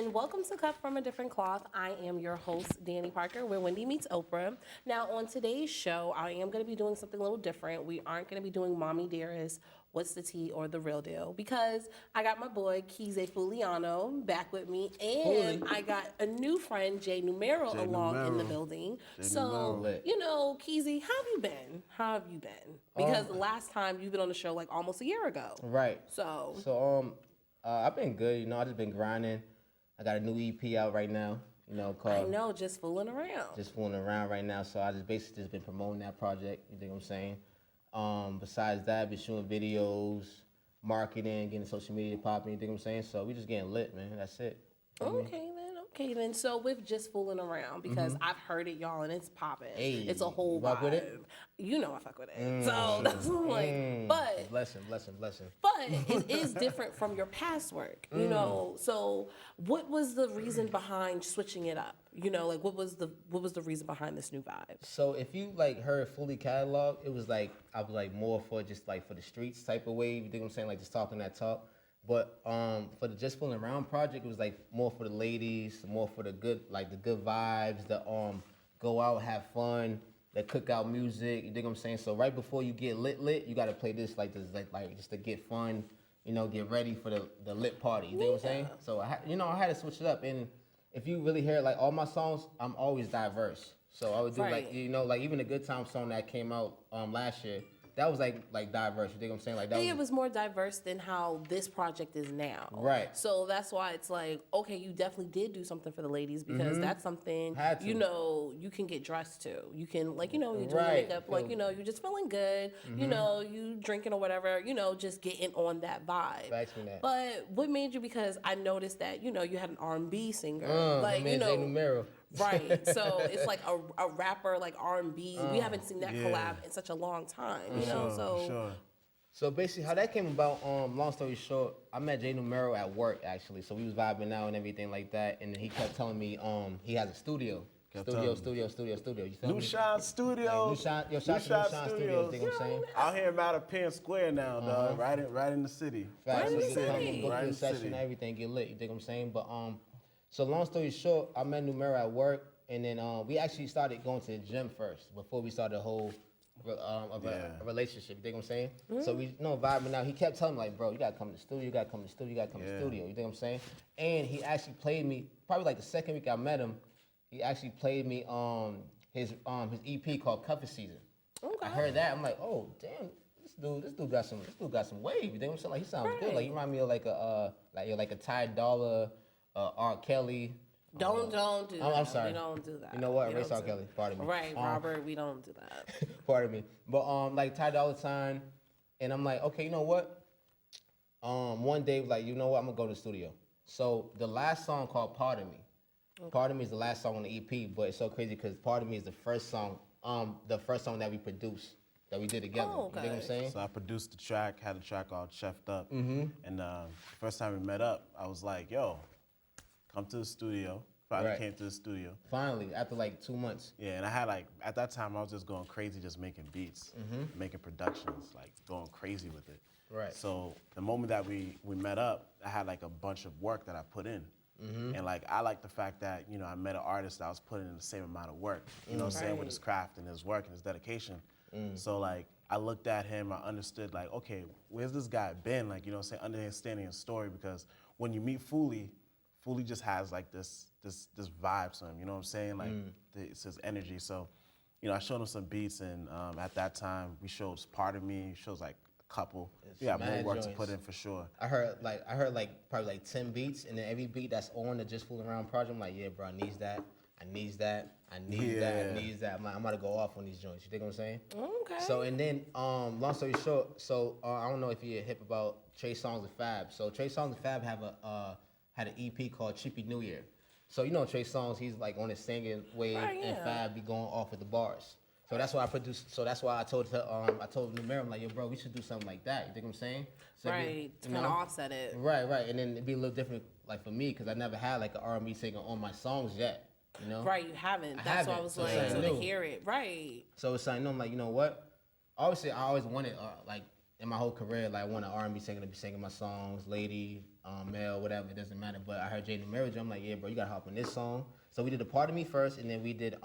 and welcome to Cut from a Different Cloth. I am your host, Danny Parker, where Wendy meets Oprah. Now, on today's show, I am going to be doing something a little different. We aren't going to be doing Mommy Dearest, What's the Tea, or The Real Deal, because I got my boy, Keezay Fooliano, back with me, and I got a new friend, J Numero, in the building. You know, Keezay, how have you been? How have you been? Because the last time you've been on the show, like, almost a year ago. Right. I've been good, you know, I just been grinding. I got a new EP out right now, you know, called Jus Foolin Around. Jus Foolin Around right now. So I just basically just been promoting that project, you think what I'm saying? Besides that, I've been shooting videos, marketing, getting social media popping, you think what I'm saying? So we just getting lit, man. That's it. Okay then. So with Jus Foolin Around, because I've heard it, y'all, and it's popping. Hey, it's a whole vibe vibe. with it? You know I fuck with it. So that's what I'm like. But blessing. But it is different from your past work, you know. So what was the reason behind switching it up? You know, like what was the reason behind this new vibe? So if you like heard fully catalog, it was like I was like more for just like for the streets type of wave. You think what I'm saying? Like just talking that talk. But for the Jus Foolin Around project, it was like more for the ladies, more for the good, like the good vibes, the go out, have fun, the cookout music. You dig what I'm saying? So right before you get lit, you gotta play this like just to get fun, you know, get ready for the lit party. You dig what I'm saying? So I had to switch it up. And if you really hear like all my songs, I'm always diverse. So I would do like like even the Good Time song that came out last year. That was like diverse. You think I'm saying? Like that. It was more diverse than how this project is now. Right. So that's why it's like, okay, you definitely did do something for the ladies because that's something you know you can get dressed to. You can you're doing makeup, like you're just feeling good. You know, you drinking or whatever. You know, just getting on that vibe. Ask me that. But what made you? Because I noticed that you had an R&B singer, J Numero. Right, so it's like a rapper, like R&B. We haven't seen that collab in such a long time, you know. So basically, how that came about. Long story short, I met J Numero at work actually. So we was vibing out and everything like that, and then he kept telling me he has a studio. Studio. You feel New me? Shine Studios. Shout out to New Shine Studios. Think what I'm saying? Out here about a Penn Square now, dog. Right in the city. Facts. Right in the So you can come city. and book your session, everything get lit. You think what I'm saying? But so long story short, I met Numero at work, and then we actually started going to the gym first before we started a whole a relationship. You think what I'm saying? So we vibing out. He kept telling me like, bro, you gotta come to the studio. You gotta come to the studio. You gotta come to the studio. You think what I'm saying? And he actually played me probably like the second week I met him. He actually played me his EP called Cover Season. Okay. I heard that. I'm like, oh damn. This dude got some wave. You think what I'm saying? Like he sounds good. Like he remind me of like a Ty Dolla, R. Kelly. Don't do that. I'm sorry. We don't do that. You know what? Erase R. Kelly. Pardon me. Right, Robert, we don't do that. Pardon me. But like Ty Dolla $ign, and I'm like, okay, you know what? One day, like, you know what? I'm gonna go to the studio. So the last song called Part of Me. Part of Me is the last song on the EP, but it's so crazy because Part of Me is the first song that we produced. That we did together. Oh, okay. You know what I'm saying? So I produced the track, had a track called Chef'd Up. And the first time we met up, I was like, yo, come to the studio. Finally came to the studio. Finally, after like 2 months. Yeah, and I had at that time, I was just going crazy just making beats, making productions, like going crazy with it. Right. So the moment that we met up, I had like a bunch of work that I put in. And like I like the fact that, I met an artist that was putting in the same amount of work, you know what I'm saying, with his craft and his work and his dedication. So like I looked at him, I understood like, okay, where's this guy been? Like, you know what I'm saying, understanding his story, because when you meet Fooly just has like this vibe to him, you know what I'm saying? Like it's his energy. So, I showed him some beats, and at that time we showed Part of Me, shows like a couple. We got more work to put in for sure. I heard probably like 10 beats, and then every beat that's on the Jus Foolin Around project, I'm like, yeah, bro, I need that. I need that. I'm about to go off on these joints. You think what I'm saying? Okay. So and then, long story short, I don't know if you're hip about Trey Songz and Fab. So Trey Songz and Fab have had an EP called Chippy New Year. So Trey Songz, he's like on his singing wave, and Fab be going off with the bars. So that's why I produced. So that's why I told Numero, I'm like, yo, bro, we should do something like that. You think what I'm saying? So to kind of offset it. Right, and then it'd be a little different, like for me, because I never had like an R&B singer on my songs yet. Right, you haven't. That's why I was like, so to hear it, right. So it's something I'm like, you know what? Obviously, I always wanted like in my whole career, like I want an R&B singer to be singing my songs, lady, male, whatever, it doesn't matter. But I heard J Numero, I'm like, yeah, bro, you gotta hop on this song. So we did a Part of Me first, and then we did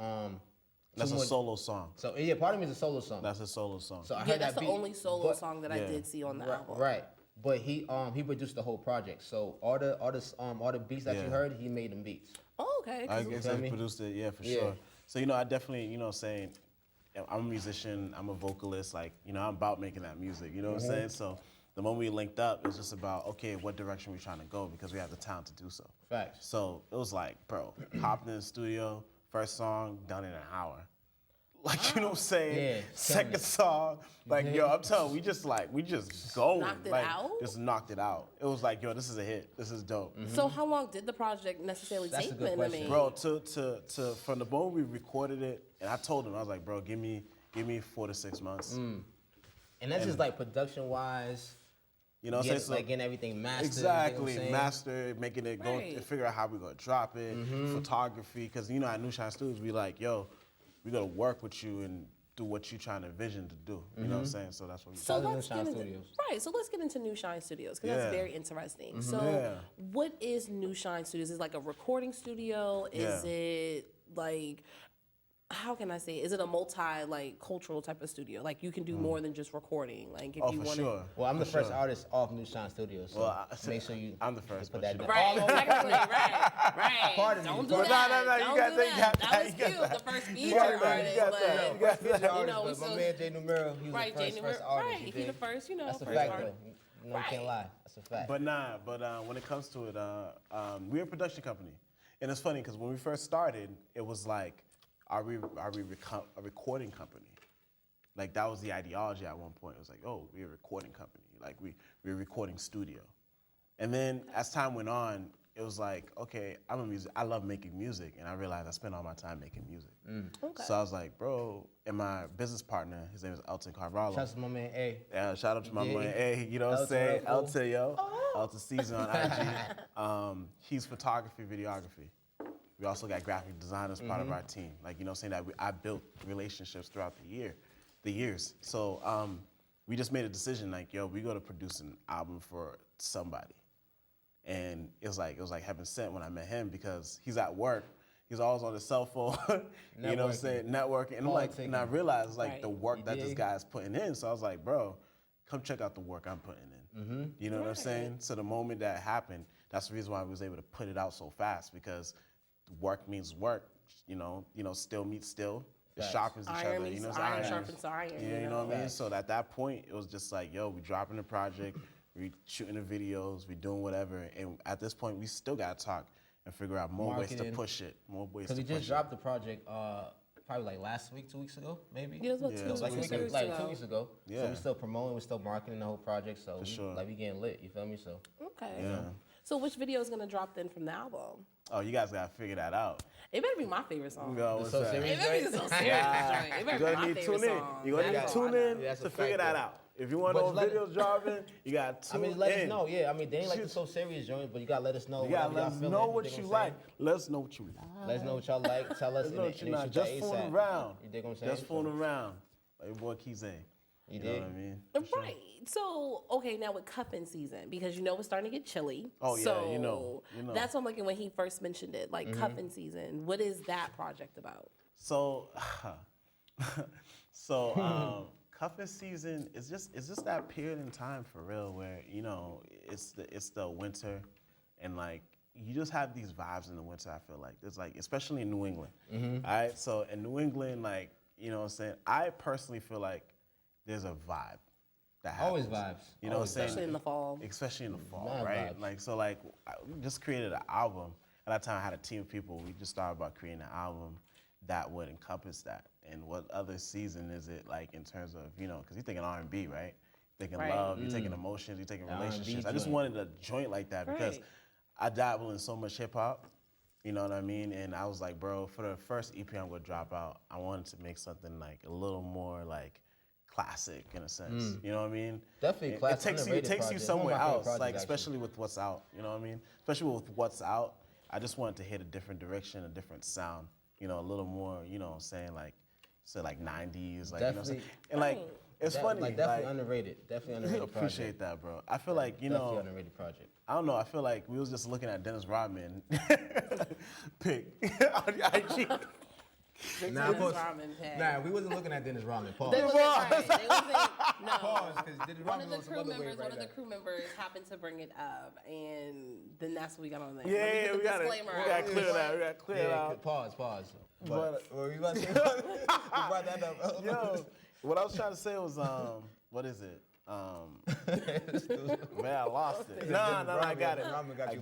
That's a solo song. So yeah, Part of Me is a solo song. That's a solo song. So I Yeah, heard that's that the beat, only solo but- song that I did see on the album. Right. But he produced the whole project. So all the beats that you heard, he made them beats. Oh, okay. I guess I produced it, yeah, for sure. So, I definitely, saying, I'm a musician, I'm a vocalist, like, I'm about making that music, you know what I'm saying? So the moment we linked up, it was just about, okay, what direction we trying to go because we have the talent to do so. Facts. So it was like, bro, hopped in the studio, first song, done in an hour. Like, you know what I'm saying? Yeah, Second song, like, yo, I'm telling you, we just going. Knocked it like, out? Just knocked it out. It was like, yo, this is a hit. This is dope. So how long did the project necessarily That's a take good then? question. I mean, Bro, to from the moment we recorded it, and I told him, I was like, bro, give me 4 to 6 months. And that's just like production wise. You know what I'm saying? So, like getting everything mastered. exactly, You know what I'm saying? master, making it go, Right. figure out how we're gonna drop it, photography, because at New Shine Studios, we like, yo, we gotta work with you and do what you trying to envision to do. You know what I'm saying? So that's what we so Shout out to let's New Shine get into, Studios. right. So let's get into New Shine Studios because Yeah. that's very interesting. So Yeah. what is New Shine Studios? Is it like a recording studio? Is it like, how can I say? Is it a cultural type of studio? Like you can do more than just recording. Like if Oh, you for want sure. Well, I'm the For first sure. artist off New Shine Studios, so Well, make sure you. I'm the first, put but that you down. Right, technically, right. Pardon me, Don't do pardon that. me. No, you Don't got do that, you got That that, was you got cute. that. The first You feature got that, artist, you got that, but you got that. you know, but so- my man J Numero, he was right, the J first Numero, artist. right. you He dig? the first, That's a first fact, artist. though. You can't lie. That's a fact. But when it comes to it, we're a production company, and it's funny because when we first started, it was like, are we a recording company? Like that was the ideology at one point. It was like, oh, we're a recording company. Like we're a recording studio. And then as time went on, it was like, okay, I love making music, and I realized I spend all my time making music. Okay. So I was like, bro, and my business partner, his name is Elton Carvalho. Shout out to my man A. Yeah, shout out to my Yeah. man. Hey, you know what I'm Elton saying? Ruffle. Elton, yo. Elton Season on IG. He's photography, videography. We also got graphic designers part of our team. Like, you know what I'm saying? That I built relationships throughout the years. So we just made a decision like, yo, we got to produce an album for somebody. And it was like heaven sent when I met him because he's at work. He's always on his cell phone, you know what I'm saying, networking. And and I realized like the work that this guy's putting in. So I was like, bro, come check out the work I'm putting in. You know what I'm saying? So the moment that happened, that's the reason why I was able to put it out so fast because work means work, still meets still. It sharpens each Iron other. meets You know, it's iron sharpens iron. Yeah, you know what I mean? So at that point, it was just like, yo, we dropping the project, we shooting the videos, we doing whatever. And at this point, we still got to talk and figure out more ways to Marketing. push it. More ways Because to we push just dropped the project probably like last week, 2 weeks ago, maybe. Yeah, it was about Yeah, two it was Like, weeks 2 weeks, like 2 ago. weeks ago. So Yeah. we're still promoting, we're still marketing the whole project. So we, sure. like we getting lit, you feel me? So Okay. Yeah. So which video is gonna drop then from the album? Oh, you guys got to figure that out. It better be my favorite song. Yo, what's So that? serious? It better be the so serious joint. It You better be gotta my need to favorite tune in. song. You gotta need That's to all I tune know. in That's a to fact, figure that though. out. If you want But to know let- videos dropping, you got to I tune mean, let us in. know. Yeah, I mean, they ain't like the So Serious joint, but you gotta let us know. You gotta whatever let y'all us feeling, know you what dig you I'm like. saying? Let us know what you like. Let us know what y'all like. Tell us. Let us know what you and not. shoot Just that fooling ASAP. around. You dig what I'm saying? Just fooling around. Like your boy Keezay. You know dig? what I mean? Right. So, okay, now with cuffing season, because it's starting to get chilly. Oh, yeah, so you know. That's what I'm looking when he first mentioned it, like cuffing season. What is that project about? So, cuffing season is just that period in time for real where it's the winter, and like you just have these vibes in the winter. I feel like it's like especially in New England. All right, so in New England, like you know what I'm saying, I personally feel like there's a vibe that happens. Always vibes. You know what I'm saying? Especially in the fall. Especially in the fall, Mad right? vibes. Like so, like we just created an album. At that time, I had a team of people. We just started about creating an album that would encompass that. And what other season is it like in terms of because you're thinking R&B, right? You're thinking Right. love, you're taking emotions, you're taking The R&B relationships. I just joint. wanted a joint like that because Right. I dabble in so much hip hop. You know what I mean? And I was like, bro, for the first EP I'm gonna drop out, I wanted to make something like a little more like classic in a sense. You know what I mean? Definitely It classic, takes you underrated takes you project. One of somewhere my favorite else, like projects, actually. especially with what's out. You know what I mean? Especially with what's out. I just wanted to hit a different direction, a different sound. A little more. You know what I'm saying? Like say like 90s, like you know what I'm saying? Definitely. And like Right. It's funny. Like, definitely underrated. Definitely underrated project. Appreciate that, bro. I feel like, Definitely underrated project. I don't know. I feel like we was just looking at Dennis Rodman pic on IG. Nah, we wasn't looking at Dennis Rodman. Pause. They wasn't, they wasn't, no. Pause, because Dennis One Rodman of the was some crew other way members, right one of the now. crew members happened to bring it up, and then that's what we got on there. Yeah, we got to clear that. We got to clear it out. Pause. But what were you about to say? You brought that up. Yo, what I was trying to say was, what is it? Man, I lost it. Nah, I got it. I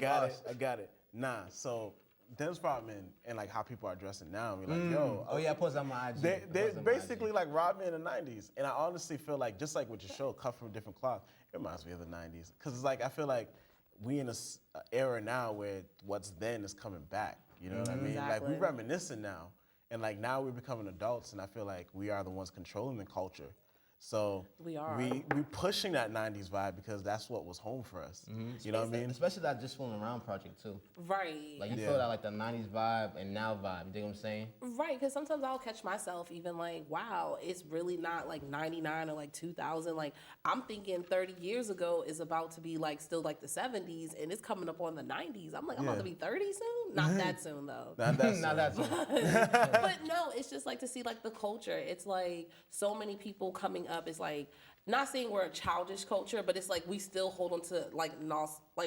got it. Nah, so Dennis Rodman and like how people are dressing now, we're like, yo. Oh yeah, post on my IG. They're basically like Rodman in the 90s. And I honestly feel like, just like with your show, cut from a different cloth, it reminds me of the 90s. Because it's like, I feel like we in this era now where what's then is coming back. You know what I mean? Exactly. Like, we're reminiscing now. And like now we're becoming adults, and I feel like we are the ones controlling the culture. So we pushing that 90s vibe because that's what was home for us. You know what I mean? Especially that Jus Foolin Around project too. Right. Like you feel that like the 90s vibe and now vibe. You dig what I'm saying? Right, because sometimes I'll catch myself even like, wow, it's really not like 99 or like 2000. Like I'm thinking 30 years ago is about to be like still like the 70s, and it's coming up on the 90s. I'm like, I'm about to be 30 soon? Not that soon though. Not that soon. But no, it's just like to see like the culture. It's like so many people coming up. It's like, not saying we're a childish culture, but it's like we still hold on to like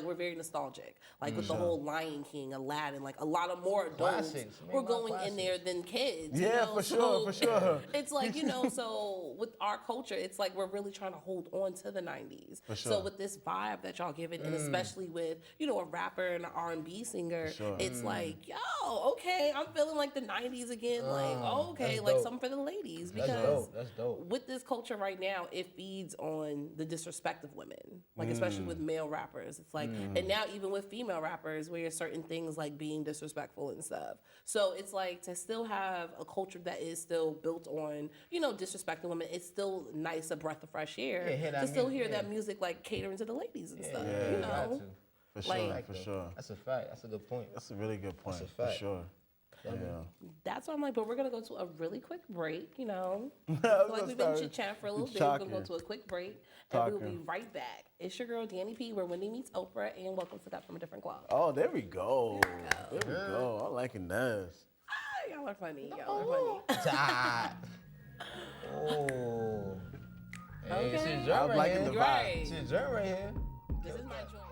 we're very nostalgic. Like with the whole Lion King, Aladdin, like a lot of more adults were going in there than kids. Yeah, you know? for sure. It's like, so with our culture, it's like we're really trying to hold on to the 90s. For sure. So with this vibe that y'all giving, and especially with, a rapper and an R&B singer, it's like, yo, okay, I'm feeling like the 90s again. Like, okay, like something for the ladies. Because that's dope. with this culture right now, it feeds on the disrespect of women, like especially with male rappers. It's like, and now even with female rappers, where certain things like being disrespectful and stuff. So it's like to still have a culture that is still built on, disrespecting women. It's still nice, a breath of fresh air to still hear that music like catering to the ladies and stuff. For sure, Like, for sure. That's a fact. That's a good point. That's a really good point. That's a fact. For sure. Yeah. That's why I'm like, but we're gonna go to a really quick break, like we've been chit-chatting for a little bit. We're gonna go to a quick break, and we'll be right back. It's your girl, Danny P, where Wendy meets Oprah, and welcome to Cut from a Different Cloth. Oh, there we go. There we go. I'm liking this. Y'all are funny. Y'all are funny. Oh. Hey, Okay. it's your I'm joint right liking here. the vibe. Right. It's your joint right here. This is my joint.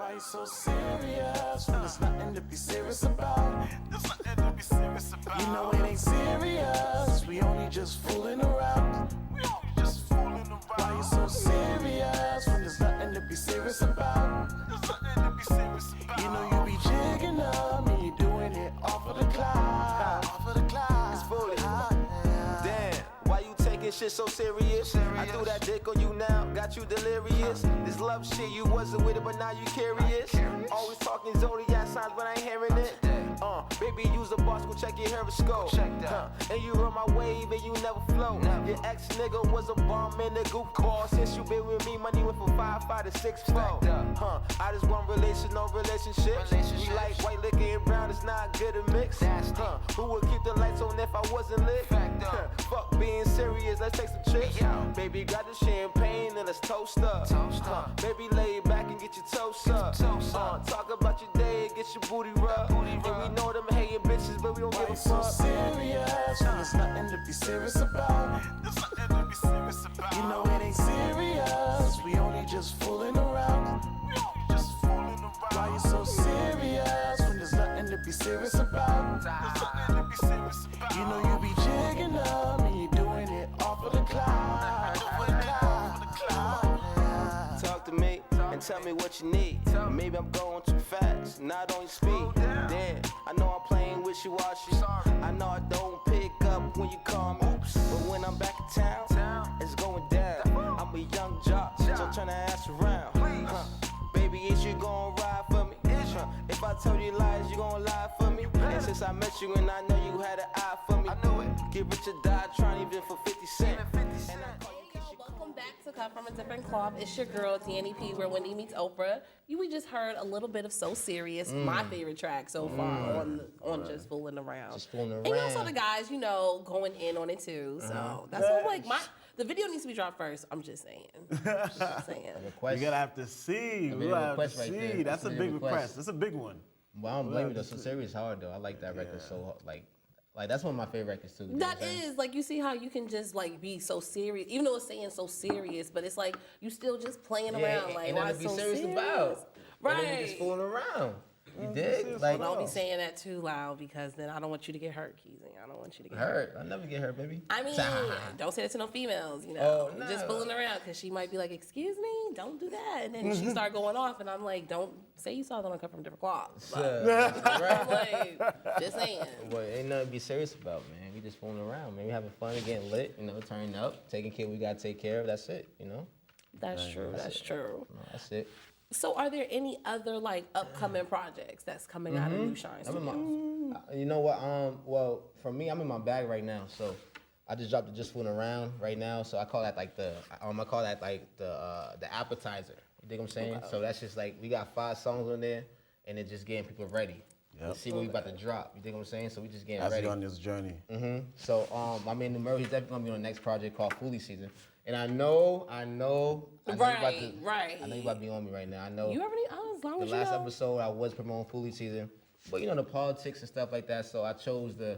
Why you so serious when there's nothing to be serious about? There's nothing to be serious about. You know it ain't serious. We only just fooling around. We only just fooling around. Why you so serious when there's nothing to be serious about? There's nothing to be serious about. You know you be jigging up and you doing it off of the cloud. Off of the cloud. It's fully. Damn, why you taking shit so serious? I threw that dick on you now, got you delirious. This love shit, you wasn't with it, but now you curious. Always talking zodiac signs, but I ain't hearing it. Baby, use the boss, go check your horoscope. And you run my wave and you never float. Your ex nigga was a bomb and a goofball. Since you been with me, money went from 5 to 6 4. I just want relation, no relationships. You like white liquor and brown, it's not good to mix. Who would keep the lights on if I wasn't lit? Fuck being serious, let's take some trips. Baby, grab the champagne and let's toast up. Baby, lay back and get your toast up. Talk about your day, get your booty rubbed. And we know them hating bitches, but we don't give a so fuck. serious when there's nothing to be serious about? There's nothing to be serious about. You know it ain't serious. We only just fooling around. We only just fooling around. Why you so serious when there's nothing to be serious about? There's nothing to be serious about. You know you be jigging up and you doing it off of the cloud. Off of the cloud. Talk to me and tell me what you need. Maybe I'm going too fast, not on your speed. Damn, I know I'm playing wishy-washy. I know I don't pick up when you call me. But when I'm back in town, it's going down. I'm a young jock, so turn the ass around. Baby, is you gonna ride for me? If I told you lies, you gonna lie for me? And since I met you and I know you had an eye for me, get rich or die trying even for 50 cents. And I call you Welcome back to cut from a different cloth. It's your girl, Danny P, where Wendy meets Oprah. We just heard a little bit of So Serious, my favorite track so far on Just Foolin Around. Just Foolin' And you Around. saw the guys, going in on it too. So that's all like the video needs to be dropped first. I'm just saying. Just saying. Request. You're gonna have to see. big We'll have to request right see. there. That's a That's a big request. request. That's a big one. Well, I don't blame you though. So Serious hard though. I like that record so hard. Like that's one of my favorite records too. You know That what I'm saying? is like you see how you can just like be so serious, even though it's saying so serious, but it's like you still just playing around. Like ain't why nothing it's to so be serious serious? about. Right. And then you just fooling around. You dig? Like, Don't be saying that too loud because then I don't want you to get hurt, Keezay. I don't want you to get hurt. I never get hurt, baby. I mean, don't say that to no females, Oh, Just no. fooling around because she might be like, excuse me, don't do that. And then she start going off and I'm like, don't say you saw that on cut from different cloths. Like, I'm like, just saying. But ain't nothing to be serious about, man. We just fooling around, man. We having fun and getting lit, turning up, taking care we gotta take care of. That's it, That's true. That's true. No, that's it. So are there any other like upcoming projects that's coming out of New Shine I'm in Studios? my, you know what? Well, for me, I'm in my bag right now. So I just dropped the Just Fooling Around right now. So I call that like the appetizer. You dig what I'm saying? Okay. So that's just like we got 5 songs on there, and it's just getting people ready. Yep. To see what we about to drop. You dig what I'm saying? So we just getting As ready. you're on this journey. So my man Numero, he's definitely gonna be on the next project called Fully Season. And I know you about to, Right. I know you about to be on me right now. I know You already, as long the as you last know. episode I was promoting Fully Season, but the politics and stuff like that. So I chose to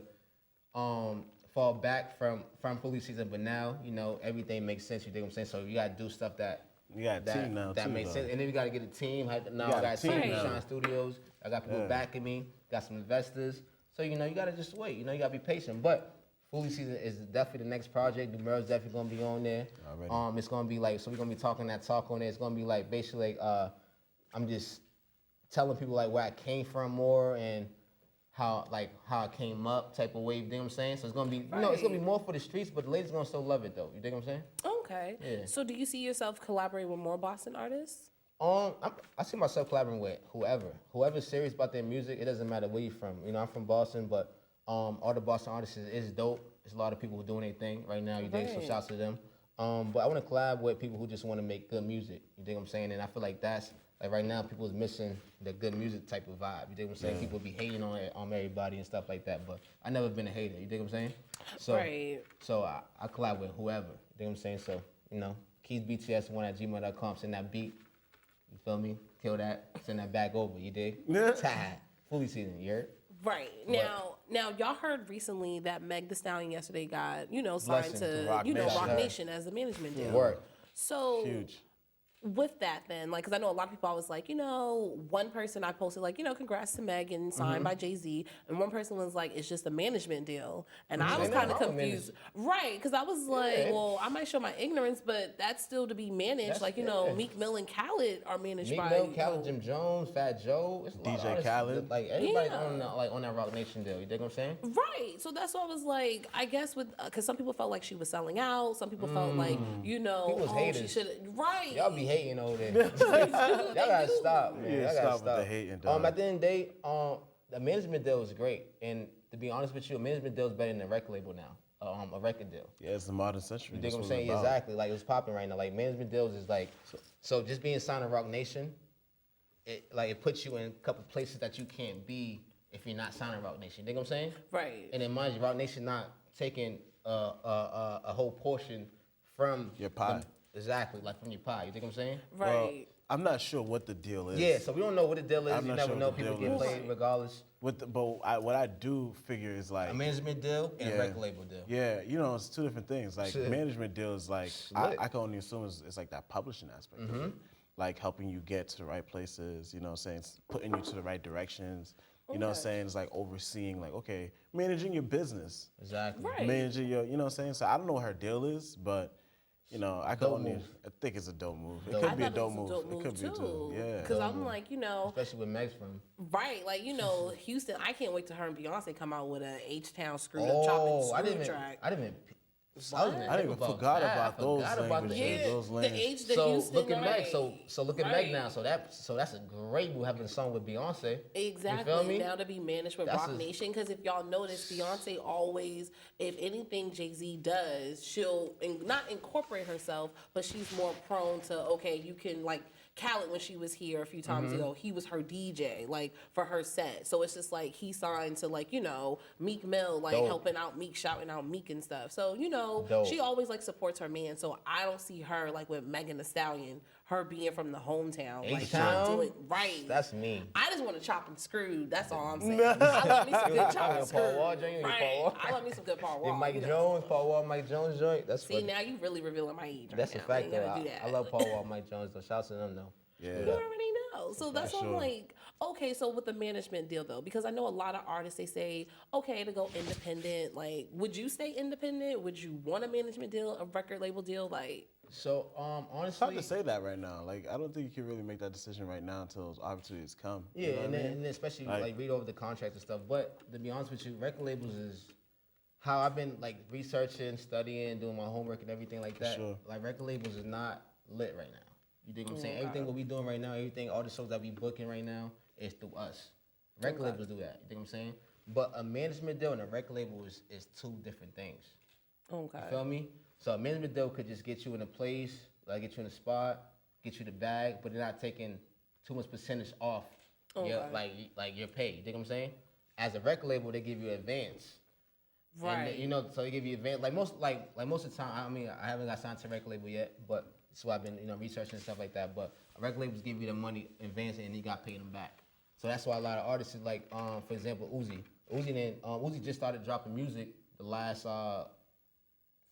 fall back from Fully Season. But now everything makes sense. You dig what I'm saying? So you gotta do stuff that You got a team now, that too, makes though. sense. And then you gotta get a team. Now I got a got team New now. Shine Studios. I got people backing me. Got some investors. So you gotta just wait. You gotta be patient. But Fully Season is definitely the next project. Numero's definitely gonna be on there. Already. It's gonna be like, so we're gonna be talking that talk on there. It's gonna be like basically like I'm just telling people like where I came from more and how I came up type of way. You dig what I'm saying? So it's gonna be it's gonna be more for the streets, but the ladies gonna still love it though. You dig what I'm saying? Okay. Yeah. So do you see yourself collaborating with more Boston artists? I see myself collaborating with whoever's serious about their music. It doesn't matter where you're from. I'm from Boston, but all the Boston artists is dope. There's a lot of people who doing their thing right now. You dig? So Right. shouts to them. But I want to collab with people who just want to make good music. You dig what I'm saying? And I feel like that's like right now people is missing the good music type of vibe. You dig what I'm saying? People be hating on everybody and stuff like that. But I never been a hater. You dig what I'm saying? So Right. so I collab with whoever. You dig what I'm saying? So KeezBTS1@gmail.com. Send that beat. You feel me? Kill that. Send that back over. You dig? Tied. Fully Season. You heard? Right. Now y'all heard recently that Meg Thee Stallion yesterday got, signed Blessing to, Roc Nation. Roc Her. Nation as the management deal. Word. So Huge. with that then, like, because I know a lot of people always like, one person I posted like, congrats to Megan, signed by Jay-Z, and one person was like, it's just a management deal. And I was Ain't kind nothing of wrong with confused. Right, because I was like, Yeah. well, I might show my ignorance, but that's still to be managed. That's- Like, yeah. Meek Mill and Khaled are managed Meek by... Mill, Khaled, Jim Jones, Fat Joe, it's a lot of DJ artists Khaled. that, like everybody Yeah. on that Roc Nation deal. You dig what I'm saying? Right. So that's why I was like, I guess because some people felt like she was selling out. Some people felt like, was she haters. should... Right. Y'all be hating over there. Y'all gotta stop, man. Yeah, Y'all gotta stop with stop. the hating, dog. At the end of the day, the management deal is great, and to be honest with you, a management deal is better than a record label now. A record deal. Yeah, it's the modern century. You dig That's what I'm what saying? it's about. Exactly. Like it's popping right now. Like management deals is like, so just being signed to Roc Nation, it puts you in a couple places that you can't be if you're not signed to Roc Nation. You dig what I'm saying? Right. And then mind you, Roc Nation not taking a whole portion from Your pie. Exactly, like from your pie. You dig what I'm saying? Right. Well, I'm not sure what the deal is. Yeah, so we don't know what the deal is. I'm You not never sure know. what the People deal get is. played regardless. What I do figure is like A management deal and a record label deal. Yeah, it's two different things. Like Shit. management deal is like Lit. I can only assume it's like that publishing aspect of it. Like helping you get to the right places, you know what I'm saying? It's putting you to the right directions. You know what I'm saying? It's like overseeing, like, okay, managing your business. Exactly. Right. Managing your, you know what I'm saying? So I don't know what her deal is, but I can Dope only, move. I think it's a dope move. It Dope could I be a thought dope it move. was a dope It could be move too. Yeah. Because I'm like, Especially with Meg's from. right, like, Houston, I can't wait till her and Beyonce come out with a H-Town screwed up chopping I screw didn't track. I didn't even I didn't even forgot about those languages. Yeah, Those the lanes. age that So Houston. look at Meg. right. So look at Right. Meg now. So that's a great move having a song with Beyonce. Exactly. You feel me? Now to be managed with That's Roc a- Nation, because if y'all notice, Beyonce always, if anything Jay-Z does, she'll not incorporate herself, but she's more prone to, okay, you can like Khaled when she was here a few times ago, he was her DJ like for her set. So it's just like he signed to like, you know, Meek Mill, like Dope. helping out Meek, shouting out Meek and stuff. So, you know, Dope. she always like supports her man. So I don't see her like with Megan Thee Stallion, her being from the hometown, like not H-Town? doing right. That's mean. I just want to chop and screw. That's all I'm saying. I love me some You good like chop Paul and screw. Wall joint? You like Right. Paul Wall? I love me some good Paul Your Wall. Mike you know. Jones, Paul Wall, Mike Jones joint. That's See, funny. now you really revealing my age. That's a right now. fact I ain't though. gotta do that. I love Paul Wall, Mike Jones though. Shouts to them though. Yeah. You already know. So that's why I'm sure. like, okay, so with the management deal though, because I know a lot of artists, they say, okay, to go independent, like, would you stay independent? Would you want a management deal, a record label deal? Like, So It's hard honestly, to say that right now. Like, I don't think you can really make that decision right now until those opportunities come. yeah, You know and what I then, mean? and then especially Like- like read over the contracts and stuff. But to be honest with you, record labels is how I've been like researching, studying, doing my homework and everything like that. sure. Like record labels is not lit right now. You dig what I'm saying? Okay. Everything what we doing right now, everything, all the shows that we booking right now is through us. Record labels do that. You dig what I'm saying? But a management deal and a record label is two different things. okay. You feel me? So a management deal could just get you in a place, like get you in a spot, get you the bag, but they're not taking too much percentage off your Okay. like your pay. You dig what I'm saying? As a record label, they give you advance. Right. And, you know, so they give you advance. Like most of the time, I mean, I haven't got signed to a record label yet, but that's why I've been, you know, researching and stuff like that. But record labels give you the money in advance, and you got to pay them back. So that's why a lot of artists is like, for example, Uzi. Uzi just started dropping music the last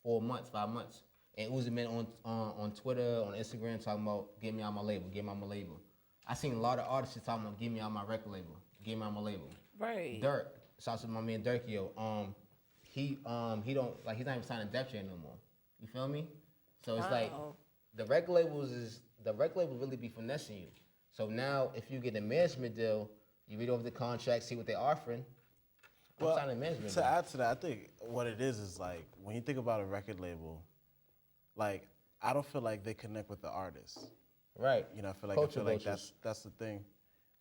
4 months, 5 months. And Uzi been on Twitter, on Instagram, talking about, get me on my label, get me on my label. I seen a lot of artists talking about, get me on my record label, get me on my label. Right. Dirk, shout out to my man Dirkio. He don't like he's not even signing Def Jam no more. You feel me? So it's like Wow. the record labels really be finessing you. So now if you get a management deal, you read over the contract, see what they're offering. I'm signing a management to deal. add to that, I think what it is like when you think about a record label, like I don't feel like they connect with the artist. Right. You know, I feel like Culture vultures. that's the thing.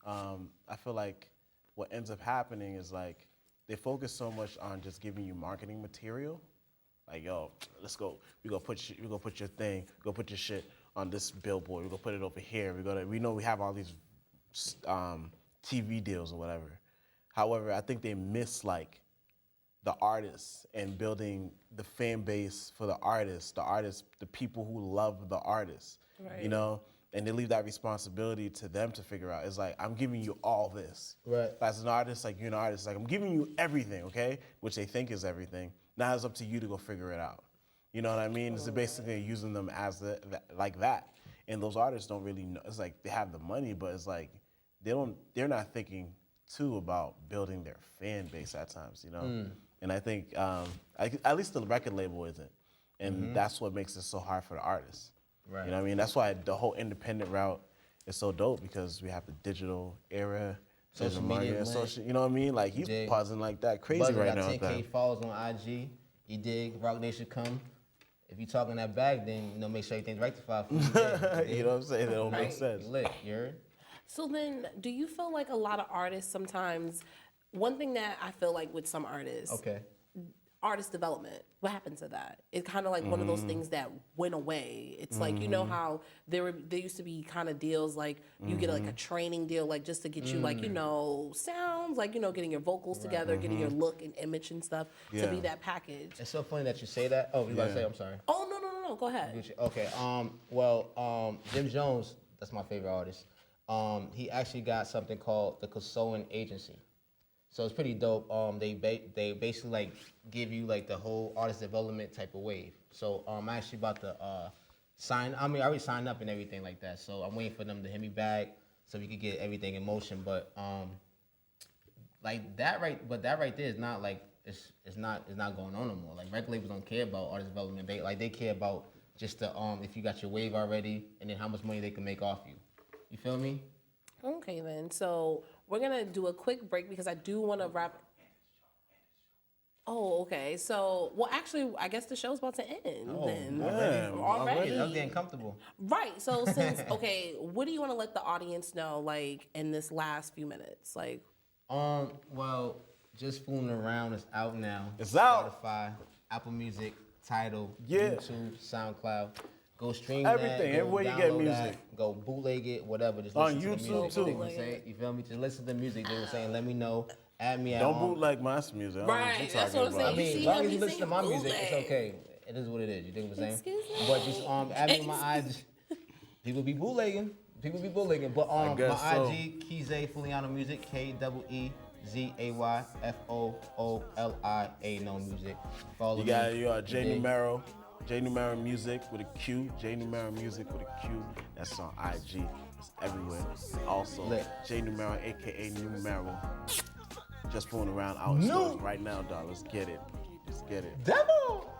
I feel like what ends up happening is like they focus so much on just giving you marketing material. Like, yo, let's go. We gonna put your thing. We gonna put your shit on this billboard. We gonna put it over here. We know we have all these TV deals or whatever. However, I think they miss like the artists and building the fan base for the artists, the people who love the artists. Right. You know, and they leave that responsibility to them to figure out. It's like, I'm giving you all this. Right. But as an artist, like you're an artist, like I'm giving you everything, okay? Which they think is everything. Now it's up to you to go figure it out. You know what I mean? It's basically using them as like that. And those artists don't really know. It's like they have the money, but it's like they're not thinking too about building their fan base at times, you know? And I think at least the record label isn't. And that's what makes it so hard for the artists. Right. You know what I mean? That's why the whole independent route is so dope because we have the digital era, Social social media media, went. social. You know what I mean? Like he's dig. buzzing like that, crazy Buzzer right got now. with 10K that. followers on IG. You dig? Roc Nation come. If you talking that bag, then you know make sure everything's rectified for you. You know what I'm saying? That don't Right? make sense. Lit, you heard? So then, do you feel like a lot of artists sometimes, one thing that I feel like with some artists, Okay. artist development, what happened to that? It's kind of like one of those things that went away. It's like, you know how there used to be kind of deals like you get like a training deal, like just to get you like, you know, sounds, like, you know, getting your vocals together, getting your look and image and stuff to be Yeah. that package. It's so funny that you say that. Oh, you about to say? I'm sorry. Oh, no, go ahead. Gucci. Okay. Jim Jones, that's my favorite artist. He actually got something called the Keezay Agency. So it's pretty dope. They basically like give you like the whole artist development type of wave. So I'm actually about to sign. I mean, I already signed up and everything like that. So I'm waiting for them to hit me back so we could get everything in motion. But that right there is not like it's not going on no more. Like record labels don't care about artist development. They care about just the if you got your wave already and then how much money they can make off you. You feel me? Okay, then. So we're going to do a quick break because I do want to wrap. Oh, okay. So, well, actually, I guess the show's about to end then. Already? I'm getting comfortable. Right. So, since, okay, what do you want to let the audience know, like, in this last few minutes? Like, Well, Just Fooling Around is out now. It's out. Spotify, Apple Music, Tidal, Yeah. YouTube, SoundCloud. Go stream Everything, that. Go everywhere you get download music. that, go bootleg it, whatever. Just On listen to the YouTube, music. too. You know what I'm saying? You feel me? Just listen to the music. They were saying, let me know. Add me Don't out. bootleg my music. I don't know Right, what you're that's talking what I'm about. I mean, see as long him, as you he's listen to my saying music, it's bootleg. okay. It is what it is. You think what I'm saying? Excuse me? But just add me on my IG. People be bootlegging. But my guess so. IG, Keezay Fooliano Music, KEEZAYFOOLIA, no music. Follow You me. got J dig? Numero. J Numero Music with a Q. J Numero Music with a Q. That's on IG. It's everywhere. Also, Lit. J Numero, aka Numero. Just fooling around out in stores right now, dog. Let's get it. Let's get it. Devil!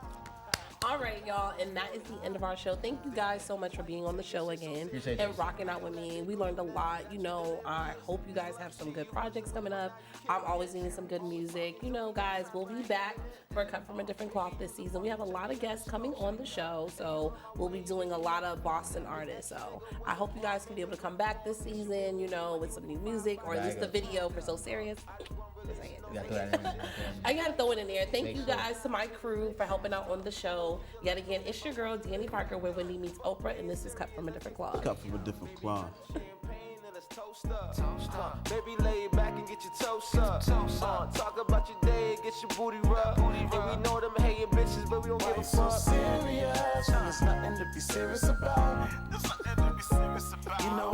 all right, y'all, and that is the end of our show. Thank you guys so much for being on the show again Appreciate and you. rocking out with me. We learned a lot. You know, I hope you guys have some good projects coming up. I'm always needing some good music. You know, guys, we'll be back for a Cut from a Different Cloth this season. We have a lot of guests coming on the show, so we'll be doing a lot of Boston artists. So I hope you guys can be able to come back this season, you know, with some new music or at least the video for So Serious. Just saying, just You gotta saying. throw that in there. I gotta throw it in there. Thank you sure. guys to my crew for helping out on the show. Yet again, it's your girl, Danny Parker, where Wendy meets Oprah, and this is Cut from a Different Cloth. Cut from a different cloth. Champagne and let's toast up. Baby, lay back and get your toast up. Talk about your day and get your booty rubbed. And we know them hating bitches, but we don't give a So fuck. serious, when there's nothing to be serious about. You know